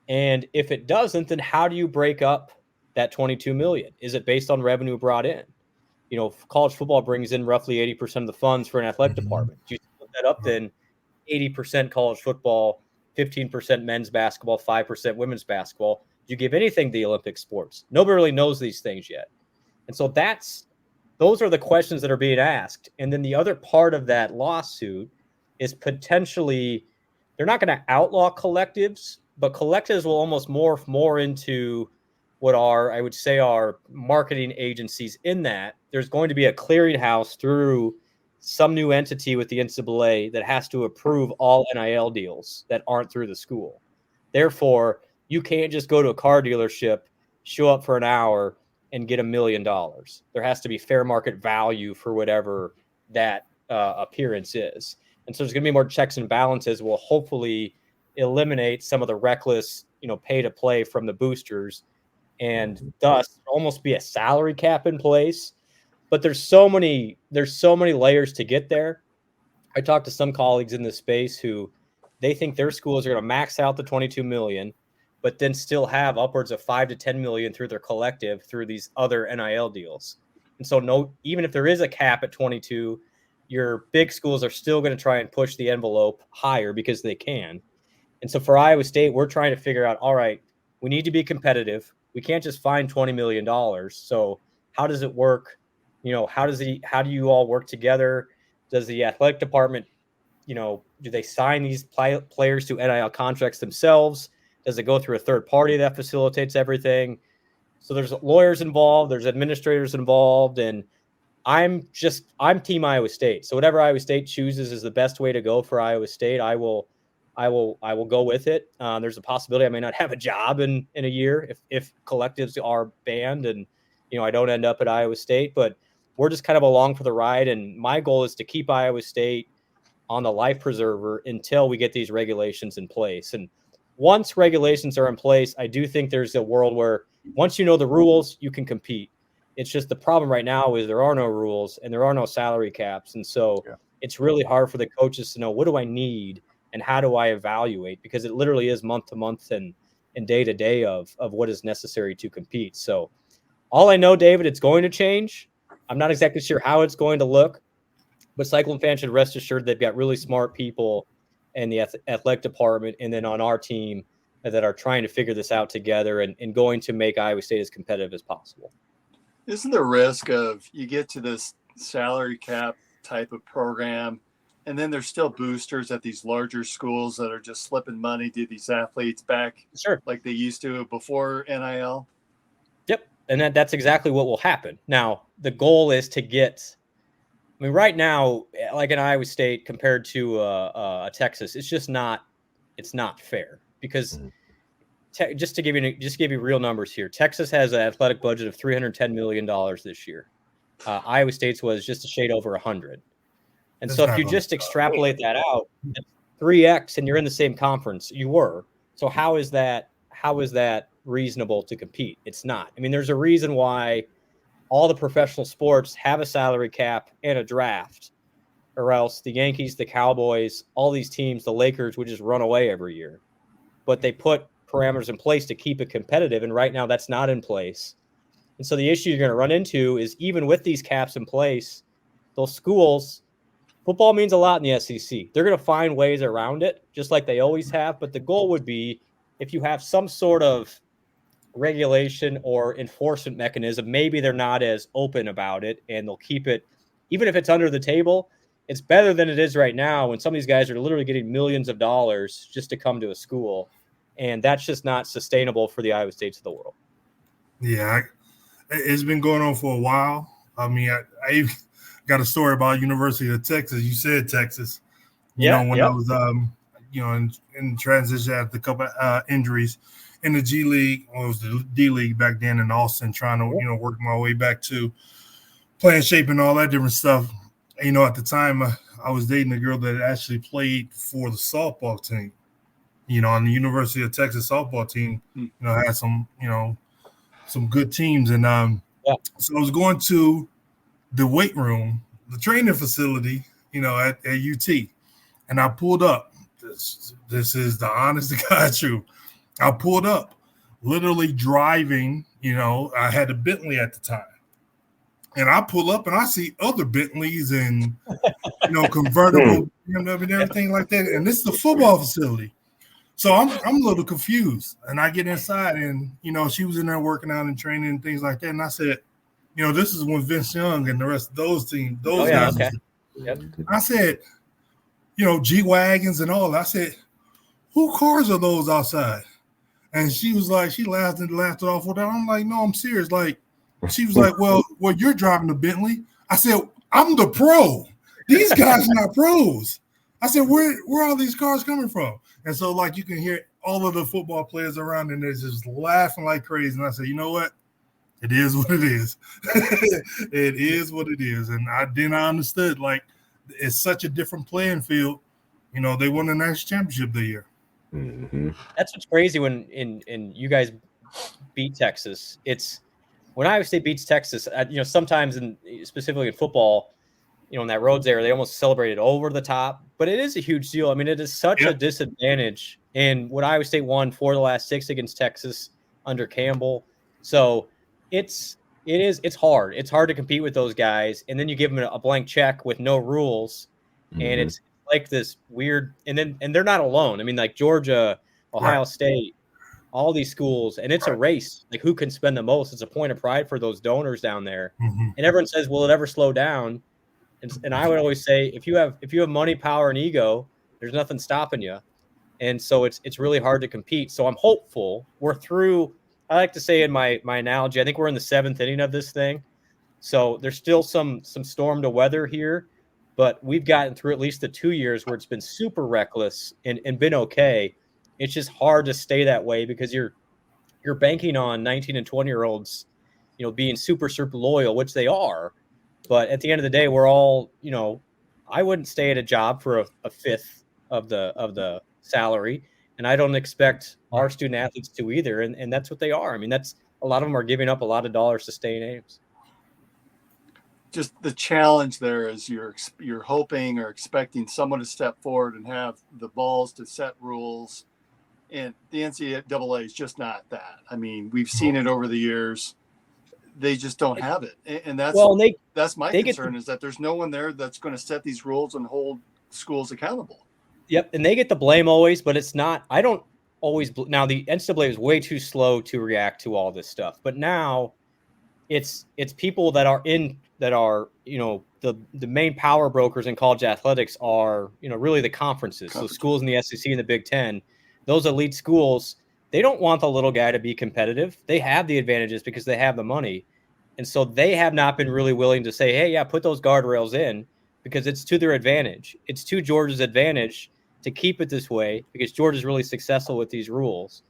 And if it doesn't, then how do you break up that $22 million? Is it based on revenue brought in? College football brings in roughly 80% of the funds for an athletic department. Do you split that up then 80% college football, 15% men's basketball, 5% women's basketball? Do you give anything to the Olympic sports? Nobody really knows these things yet. And so those are the questions that are being asked. And then the other part of that lawsuit is potentially, they're not going to outlaw collectives, but collectives will almost morph more into what are, I would say, are marketing agencies in that there's going to be a clearinghouse through some new entity with the NCAA that has to approve all NIL deals that aren't through the school. Therefore, you can't just go to a car dealership, show up for an hour, and get $1 million. There has to be fair market value for whatever that appearance is. And so there's going to be more checks and balances. Will hopefully eliminate some of the reckless, pay to play from the boosters, and thus almost be a salary cap in place. But there's so many layers to get there. I talked to some colleagues in this space who they think their schools are going to max out the 22 million, but then still have upwards of 5 to 10 million through their collective through these other NIL deals. And so even if there is a cap at 22, your big schools are still going to try and push the envelope higher because they can. And so for Iowa State, we're trying to figure out, all right, we need to be competitive. We can't just find $20 million. So how does it work? How do you all work together? Does the athletic department, do they sign these players to NIL contracts themselves? Does it go through a third party that facilitates everything? So there's lawyers involved, there's administrators involved, and I'm team Iowa State. So whatever Iowa State chooses is the best way to go for Iowa State. I will go with it. There's a possibility I may not have a job in a year if collectives are banned and I don't end up at Iowa State, but we're just kind of along for the ride. And my goal is to keep Iowa State on the life preserver until we get these regulations in place. And once regulations are in place, I do think there's a world where once you know the rules, you can compete. It's just the problem right now is there are no rules and there are no salary caps. And so it's really hard for the coaches to know, what do I need and how do I evaluate? Because it literally is month to month and day to day of what is necessary to compete. So all I know, David, it's going to change. I'm not exactly sure how it's going to look, but Cyclone fans should rest assured they've got really smart people in the athletic department and then on our team that are trying to figure this out together and going to make Iowa State as competitive as possible. Isn't the risk of you get to this salary cap type of program and then there's still boosters at these larger schools that are just slipping money to these athletes back like they used to before NIL? Yep. And that's exactly what will happen. Now, the goal is to get – right now, like in Iowa State compared to Texas, it's just not – it's not fair because just to give you real numbers here, Texas has an athletic budget of $310 million this year. Iowa State's was just a shade over 100. And so if you just extrapolate that out, 3x and you're in the same conference, you were. So how is that reasonable to compete? It's not. There's a reason why all the professional sports have a salary cap and a draft, or else the Yankees, the Cowboys, all these teams, the Lakers would just run away every year. But they put parameters in place to keep it competitive, and right now that's not in place. And so the issue you're going to run into is even with these caps in place, those schools, football means a lot in the SEC. They're going to find ways around it, just like they always have. But the goal would be if you have some sort of regulation or enforcement mechanism, maybe they're not as open about it and they'll keep it, even if it's under the table, it's better than it is right now when some of these guys are literally getting millions of dollars just to come to a school. And that's just not sustainable for the Iowa States of the world. Yeah, it's been going on for a while. I got a story about University of Texas. You said Texas. I was, in transition after a couple injuries in the G League, or it was the D League back then in Austin, trying to, work my way back to playing shape and all that different stuff. And, at the time, I was dating a girl that actually played for the softball team. On the University of Texas softball team, had some good teams. And so I was going to the weight room, the training facility, at UT. And I pulled up. This is the honest to God truth. I pulled up, literally driving, I had a Bentley at the time. And I pull up and I see other Bentleys and, convertible BMW and everything like that. And this is the football facility. So I'm a little confused. And I get inside and, she was in there working out and training and things like that. And I said, this is when Vince Young and the rest of those teams, guys. Okay. Yep. I said, G-Wagons and all. I said, who cars are those outside? And she was like, she laughed it off with that. I'm like, no, I'm serious. Like, she was like, well, you're driving the Bentley. I said, I'm the pro. These guys are not pros. I said, where are all these cars coming from? And so, like, you can hear all of the football players around and they're just laughing like crazy. And I said, you know what? It is what it is. It is what it is. And I understood, like, it's such a different playing field. You know, they won the national championship the year. Mm-hmm. That's what's crazy when in you guys beat Texas. It's when Iowa State beats Texas, sometimes specifically in football, in that Rhodes era, they almost celebrated over the top, but it is a huge deal. I mean, it is such a disadvantage in what Iowa State won 4 of the last 6 against Texas under Campbell. So it's hard. It's hard to compete with those guys. And then you give them a blank check with no rules. Mm-hmm. And it's like this weird, and they're not alone. I mean, like Georgia, Ohio State, all these schools, and it's a race. Like who can spend the most? It's a point of pride for those donors down there. Mm-hmm. And everyone says, will it ever slow down? And I would always say, if you have money, power, and ego, there's nothing stopping you. And so it's really hard to compete. So I'm hopeful. We're through. I like to say in my analogy, I think we're in the 7th inning of this thing. So there's still some storm to weather here, but we've gotten through at least the 2 years where it's been super reckless and been okay. It's just hard to stay that way because you're banking on 19 and 20-year-olds, being super loyal, which they are. But at the end of the day, we're all, I wouldn't stay at a job for a fifth of the salary. And I don't expect our student athletes to either. And that's what they are. I mean, a lot of them are giving up a lot of dollars to stay in Ames. Just the challenge there is you're hoping or expecting someone to step forward and have the balls to set rules. And the NCAA is just not that. I mean, we've seen it over the years. They just don't have it. And that's my concern is that there's no one there that's going to set these rules and hold schools accountable. Yep. And they get the blame always, but it's not, I don't always, now the NCAA is way too slow to react to all this stuff, but now it's people that are the main power brokers in college athletics are, really the conferences. So schools in the SEC and the Big Ten, those elite schools, they don't want the little guy to be competitive. They have the advantages because they have the money. And so they have not been really willing to say, hey, put those guardrails in because it's to their advantage. It's to Georgia's advantage to keep it this way because Georgia's really successful with these rules.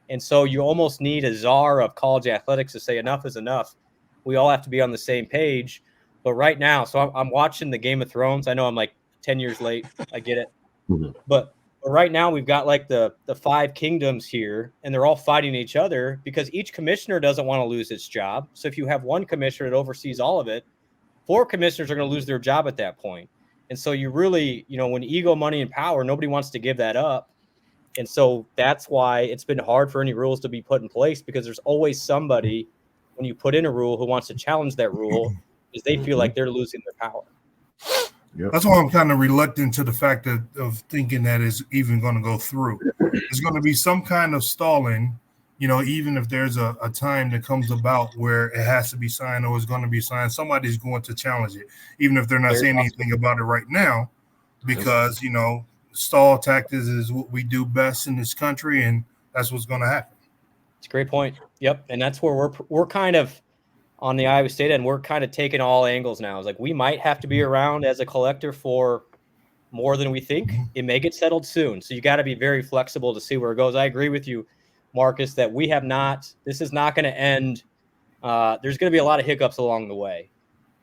And so you almost need a czar of college athletics to say enough is enough. We all have to be on the same page. But right now, so I'm watching the Game of Thrones. I know I'm like 10 years late. I get it. Mm-hmm. But right now we've got like the 5 kingdoms here, and they're all fighting each other because each commissioner doesn't want to lose its job. So if you have one commissioner that oversees all of it, 4 commissioners are going to lose their job at that point. And so you really, when ego, money, and power, nobody wants to give that up. And so that's why it's been hard for any rules to be put in place because there's always somebody when you put in a rule who wants to challenge that rule because they feel like they're losing their power. Yep. That's why I'm kind of reluctant to the fact of thinking that it's even going to go through. There's going to be some kind of stalling, even if there's a time that comes about where it has to be signed or is going to be signed, somebody's going to challenge it, even if they're not saying anything about it right now, because, stall tactics is what we do best in this country, and that's what's going to happen. It's a great point. Yep, and that's where we're kind of on the Iowa State end, we're kind of taking all angles now. It's like we might have to be around as a collector for more than we think. It may get settled soon. So you got to be very flexible to see where it goes. I agree with you, Marcus, that this is not going to end. There's going to be a lot of hiccups along the way.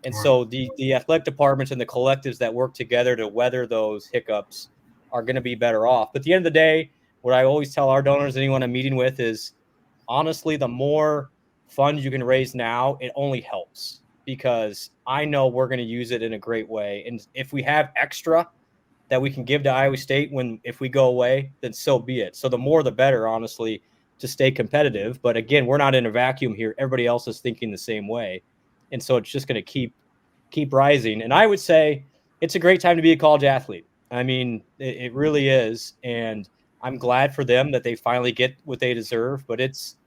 And so the athletic departments and the collectives that work together to weather those hiccups are going to be better off. But at the end of the day, what I always tell our donors, anyone I'm meeting with, is honestly, the more funds you can raise now, it only helps because I know we're going to use it in a great way. And if we have extra that we can give to Iowa State if we go away, then so be it. So the more, the better, honestly, to stay competitive. But again, we're not in a vacuum here. Everybody else is thinking the same way. And so it's just going to keep rising. And I would say it's a great time to be a college athlete. I mean, it really is. And I'm glad for them that they finally get what they deserve. But it's,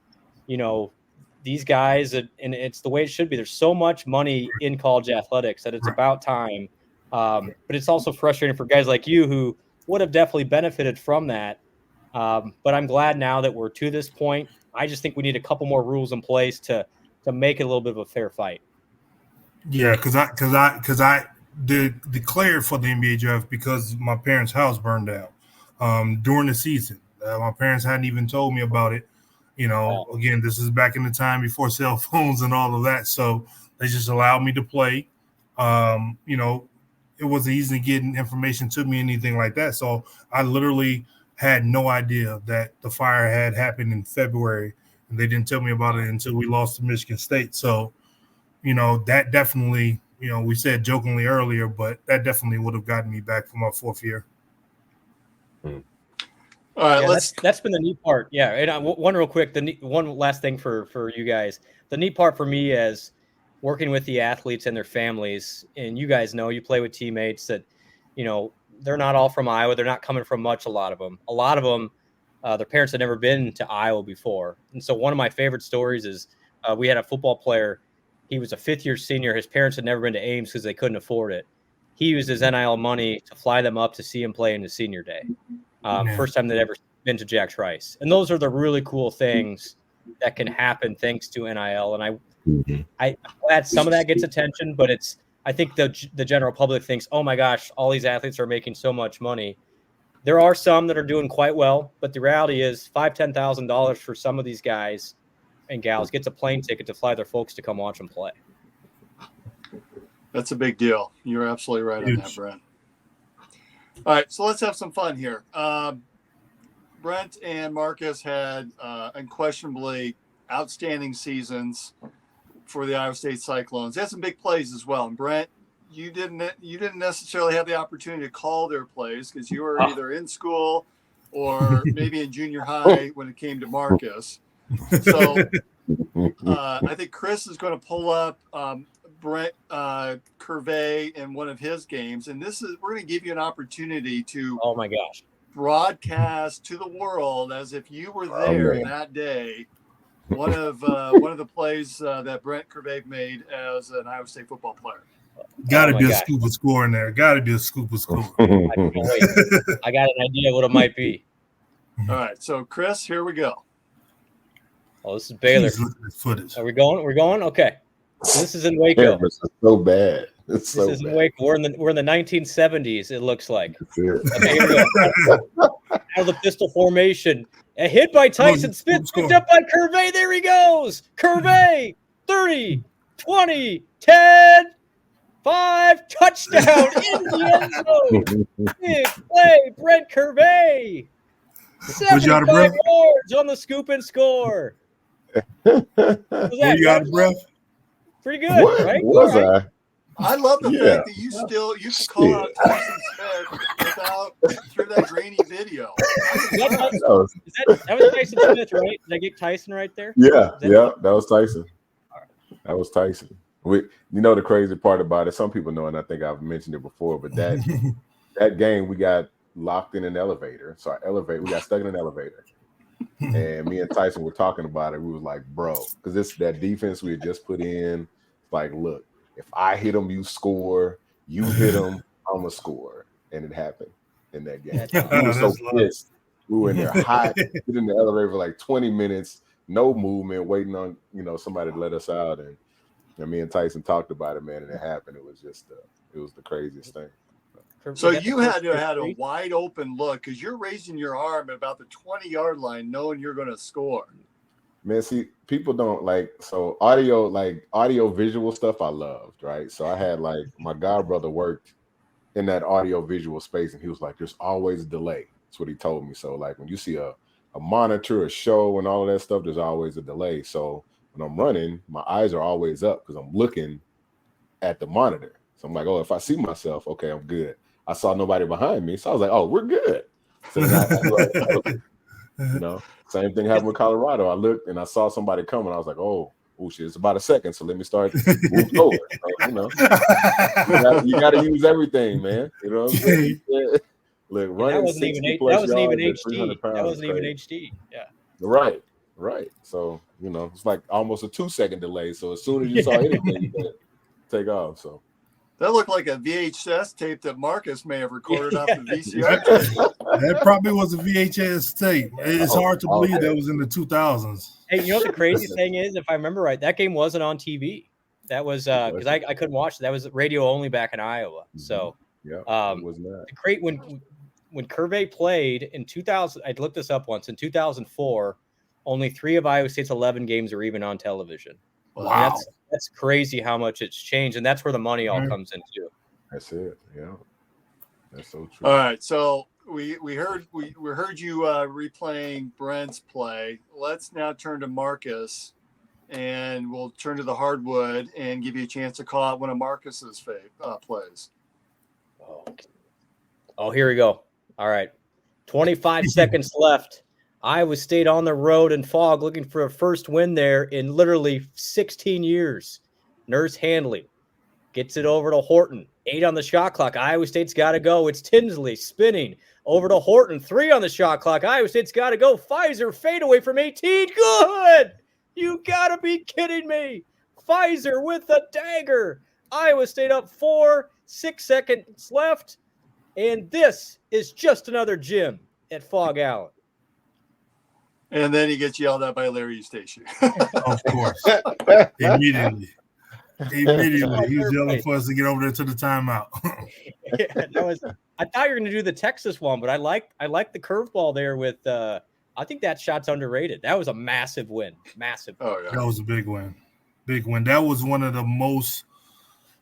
these guys, and it's the way it should be. There's so much money in college athletics that it's about time. But it's also frustrating for guys like you who would have definitely benefited from that. But I'm glad now that we're to this point. I just think we need a couple more rules in place to make it a little bit of a fair fight. Yeah, because I declared for the NBA draft because my parents' house burned down during the season. My parents hadn't even told me about it. Again, this is back in the time before cell phones and all of that. So they just allowed me to play. It wasn't easy getting information to me, anything like that. So I literally had no idea that the fire had happened in February, and they didn't tell me about it until we lost to Michigan State. So, that definitely, we said jokingly earlier, but that definitely would have gotten me back for my fourth year. All right, yeah, that's been the neat part. Yeah, and one real quick, one last thing for you guys. The neat part for me is working with the athletes and their families, and you guys know you play with teammates that, they're not all from Iowa. They're not coming from much. A lot of them, their parents had never been to Iowa before, and so one of my favorite stories is we had a football player. He was a fifth-year senior. His parents had never been to Ames because they couldn't afford it. He used his NIL money to fly them up to see him play in his senior day. First time they'd ever been to Jack Trice. And those are the really cool things that can happen thanks to NIL. And I'm glad some of that gets attention, but I think the general public thinks, oh my gosh, all these athletes are making so much money. There are some that are doing quite well, but the reality is $5,000, $10,000 for some of these guys and gals gets a plane ticket to fly their folks to come watch them play. That's a big deal. You're absolutely right on that, Brent. All right, so let's have some fun here. Brent and Marcus had unquestionably outstanding seasons for the Iowa State Cyclones. They had some big plays as well. And Brent, you didn't necessarily have the opportunity to call their plays because you were either in school or maybe in junior high when it came to Marcus. So I think Chris is going to pull up Brent Curvey in one of his games, and we're going to give you an opportunity to oh my gosh broadcast to the world as if you were there that day one of the plays that Brent Curvey made as an Iowa State football player. Got to be a scoop of score in there. Got to be a scoop of score. I can't wait. I got an idea what it might be. All right, so Chris, here we go. Oh, this is Baylor. Footage. Are we going? We're going. Okay. So this is in Waco. It's so bad. It's so this is bad. in Waco. We're in the 1970s. It looks like. Okay, here we go. Out of the pistol formation. A hit by Tyson Smith. Picked up by Curvey. There he goes. Curvey. 30, 20, 10, 5. Touchdown in the end zone. Big play. Brent Curvey. 75 yards on the scoop and score. Were you out of breath? Pretty good, right? Was I? I love the fact that you can call out Tyson Smith through that grainy video. That was Tyson Smith, right? Did I get Tyson right there? Yeah, that was Tyson. That was Tyson. The crazy part about it, some people know, and I think I've mentioned it before, but that game we got locked in an elevator. So we got stuck in an elevator. And me and Tyson were talking about it. We was like, bro, because that defense we had just put in, like, look, if I hit him, you score. You hit him, I'm going to score. And it happened in that game. We were so pissed. We were in there hot, in the elevator for like 20 minutes, no movement, waiting on, somebody to let us out. And me and Tyson talked about it, man, and it happened. It was just, it was the craziest thing. So you had to have had a wide open look because you're raising your arm at about the 20-yard line knowing you're going to score. Man, see, people don't audio visual stuff I loved, right? So I had my god brother worked in that audio visual space and he was like, there's always a delay. That's what he told me. So when you see a monitor, a show and all of that stuff, there's always a delay. So when I'm running, my eyes are always up because I'm looking at the monitor. So I'm like, oh, if I see myself, okay, I'm good. I saw nobody behind me, so I was like, "Oh, we're good." So same thing happened with Colorado. I looked and I saw somebody coming. I was like, "Oh shit, it's about a second, so let me start moving forward." You got to use everything, man. You know what I'm saying? Look, running that wasn't even HD. That wasn't even HD. Yeah. Right. So it's like almost a 2-second delay. So as soon as you saw anything, you gotta take off. So. That looked like a VHS tape that Marcus may have recorded off the VCR tape. That probably was a VHS tape. It's hard to believe that was in the 2000s. Hey, you know what the crazy thing is? If I remember right, that game wasn't on TV. That was because I couldn't watch it. That was radio only back in Iowa. So yeah, it was not. Great when Curvey played in 2000. I looked this up once. In 2004, only 3 of Iowa State's 11 games are even on television. Wow, that's crazy how much it's changed, and that's where the money all comes in too. That's it. Yeah, that's so true. All right, so we heard you replaying Brent's play. Let's now turn to Marcus, and we'll turn to the hardwood and give you a chance to call out one of Marcus's plays. Oh, here we go. All right, 25 seconds left. Iowa State on the road in fog, looking for a first win there in literally 16 years. Nurse Handley gets it over to Horton. 8 on the shot clock. Iowa State's got to go. It's Tinsley spinning over to Horton. 3 on the shot clock. Iowa State's got to go. Pfizer fadeaway from 18. Good. You got to be kidding me. Pfizer with a dagger. Iowa State up 4. 6 seconds left. And this is just another gym at Fog Allen. And then he gets yelled at by Larry Eustachius. Of course. Immediately. He's yelling for us to get over there to the timeout. I thought you were going to do the Texas one, but I like the curveball there with I think that shot's underrated. That was a massive win. Massive. Oh, yeah. That was a big win. Big win. That was one of the most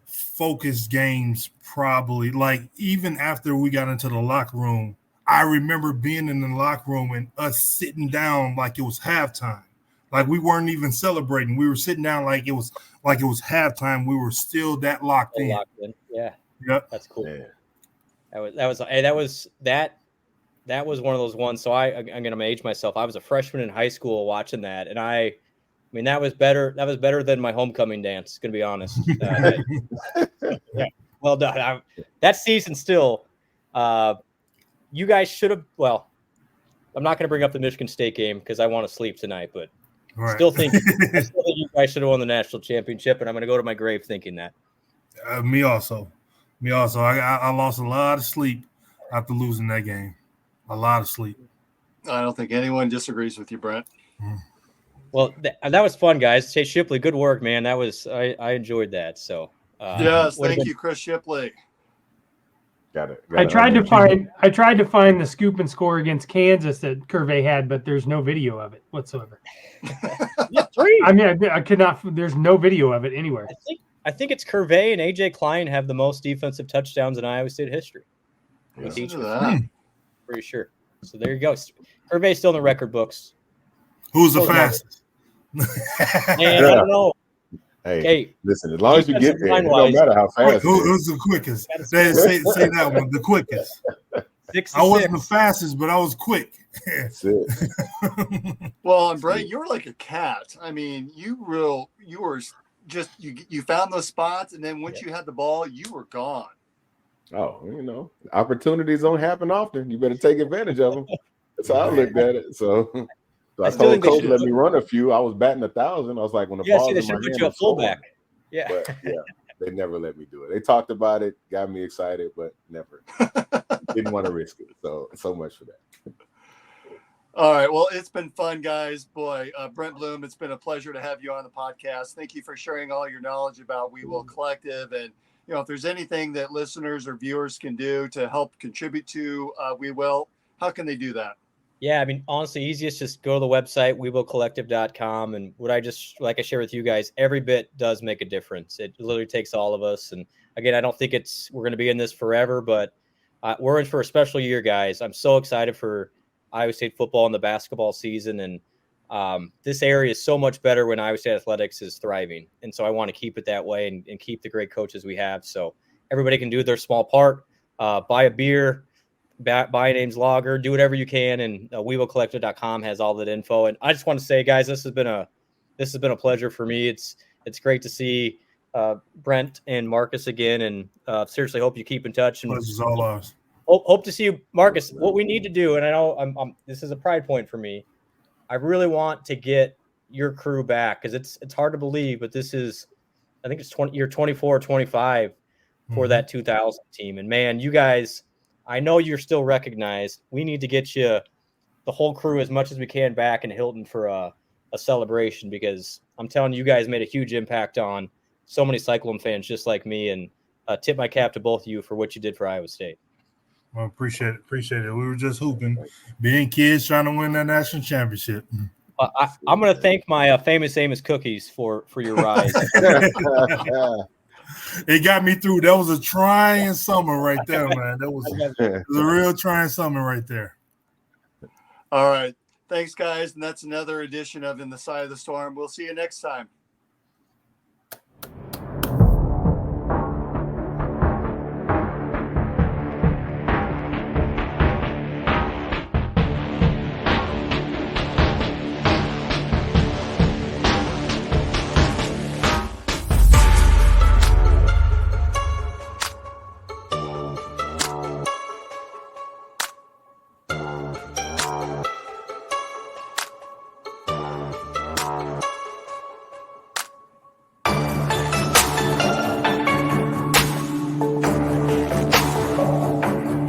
focused games probably. Like, even after we got into the locker room, I remember being in the locker room and us sitting down like it was halftime. Like, we weren't even celebrating. We were sitting down like it was halftime. We were still that locked in. Yeah. Yep. That's cool. Yeah. That was one of those ones. So I'm going to age myself. I was a freshman in high school watching that, and I mean, that was better. That was better than my homecoming dance. Going to be honest. Yeah. Well done. That season still. You guys should have. Well, I'm not going to bring up the Michigan State game because I want to sleep tonight, but Right. still think you guys should have won the national championship, and I'm going to go to my grave thinking that. Me also. I lost a lot of sleep after losing that game. A lot of sleep. I don't think anyone disagrees with you, Brent. Well, that was fun, guys. Chase Shipley, good work, man. That was I enjoyed that. So yes, thank you, Chris Shipley. Got it. I tried to find the scoop and score against Kansas that Curvey had, but there's no video of it whatsoever. I mean, I could not. There's no video of it anywhere. I think it's Curvey and AJ Klein have the most defensive touchdowns in Iowa State history. Listen to that. Pretty sure. So there you go. Curvey's still in the record books. Who's the fastest? Man, I don't know. Hey, listen, as long as you get there, it don't matter how fast. Who's the quickest? Say that one, the quickest. I wasn't the fastest, but I was quick. That's it. Well, and Brent, you were like a cat. I mean, you were just you found those spots, and then once you had the ball, you were gone. Oh, opportunities don't happen often. You better take advantage of them. That's how I looked at it. So I told coach let me run a few. I was batting 1,000. I was like, when the ball they should put you a fullback. Yeah. But they never let me do it. They talked about it, got me excited, but never. Didn't want to risk it. So much for that. All right. Well, it's been fun, guys. Boy, Brent Blum, it's been a pleasure to have you on the podcast. Thank you for sharing all your knowledge about We Will Collective. And, if there's anything that listeners or viewers can do to help contribute to We Will, how can they do that? Yeah, I mean, honestly, easiest just go to the website, wewillcollective.com. And what I share with you guys, every bit does make a difference. It literally takes all of us. And again, I don't think we're going to be in this forever, but we're in for a special year, guys. I'm so excited for Iowa State football and the basketball season. And this area is so much better when Iowa State athletics is thriving. And so I want to keep it that way and keep the great coaches we have. So everybody can do their small part, buy a beer, buy an Ames lager, do whatever you can. And wewillcollective.com has all that info. And I just want to say, guys, this has been a pleasure for me. It's great to see Brent and Marcus again. And seriously, hope you keep in touch. And this is all ours. Hope to see you, Marcus. What we need to do, and I know this is a pride point for me. I really want to get your crew back because it's hard to believe, but this is, I think it's year 24 or 25. for that 2000 team. And man, you guys, I know you're still recognized. We need to get you, the whole crew, as much as we can back in Hilton for a celebration, because I'm telling you, you guys made a huge impact on so many Cyclone fans just like me. And tip my cap to both of you for what you did for Iowa State. Well, appreciate it. We were just hooping, being kids trying to win that national championship. I'm going to thank my Famous Amos cookies for your rise. It got me through. That was a trying summer right there, man. It was a real trying summer right there. All right. Thanks, guys. And that's another edition of In the Side of the Storm. We'll see you next time.